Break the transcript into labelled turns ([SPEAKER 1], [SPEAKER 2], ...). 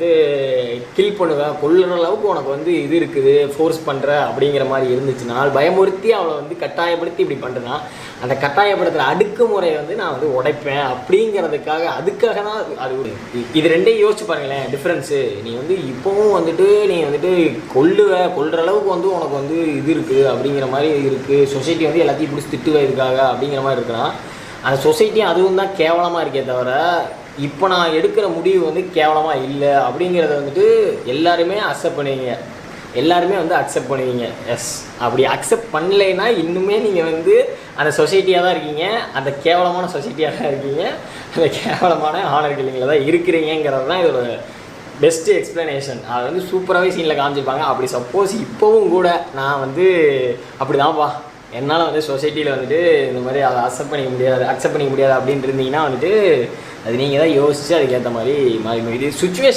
[SPEAKER 1] வந்து கில் பண்ணுவேன், கொல்லுற அளவுக்கு உனக்கு வந்து இது இருக்குது, ஃபோர்ஸ் பண்ணுற அப்படிங்கிற மாதிரி இருந்துச்சுன்னா, பயமுறுத்தி அவளை வந்து கட்டாயப்படுத்தி இப்படி பண்ணுறேன்னா, அந்த கட்டாயப்படுத்துகிற அடுக்குமுறையை வந்து நான் வந்து உடைப்பேன் அப்படிங்கிறதுக்காக, அதுக்காக தான் அது. இது ரெண்டையும் யோசிச்சு பாருங்களேன் டிஃப்ரென்ஸு. நீ வந்து இப்போவும் வந்துட்டு நீ வந்துட்டு கொல்லுற அளவுக்கு வந்து உனக்கு வந்து இது இருக்குது அப்படிங்கிற மாதிரி இருக்குது, சொசைட்டி வந்து எல்லாத்தையும் பிடிச்சி திட்டுவேன் இதுக்காக அப்படிங்கிற மாதிரி இருக்குன்னா, அந்த சொசைட்டியும் அதுவும் தான் கேவலமாக இருக்கே தவிர, இப்போ நான் எடுக்கிற முடிவு வந்து கேவலமாக இல்லை அப்படிங்கிறத வந்துட்டு எல்லாருமே அக்செப்ட் பண்ணுவீங்க, எல்லாருமே வந்து அக்செப்ட் பண்ணுவீங்க. எஸ், அப்படி அக்செப்ட் பண்ணலைன்னா இன்னுமே நீங்கள் வந்து அந்த சொசைட்டியாக தான் இருக்கீங்க, அந்த கேவலமான சொசைட்டியாக தான் இருக்கீங்க, அந்த கேவலமான ஆனர் கில்லிங்கில் தான் இருக்கிறீங்கிறது தான் இதோட பெஸ்ட்டு எக்ஸ்ப்ளனேஷன். அதை வந்து சூப்பராகவே சீனில் காமிச்சிருப்பாங்க. அப்படி சப்போஸ் இப்போவும் கூட நான் வந்து அப்படி தான்ப்பா, என்னால் வந்து சொசைட்டியில் வந்துட்டு இந்த மாதிரி அதை அக்செப்ட் பண்ணிக்க முடியாது அப்படின்னு இருந்தீங்கன்னா வந்துட்டு அது நீங்கள் தான் யோசித்து அதுக்கேற்ற மாதிரி மாறி இது சுச்சுவேஷன்.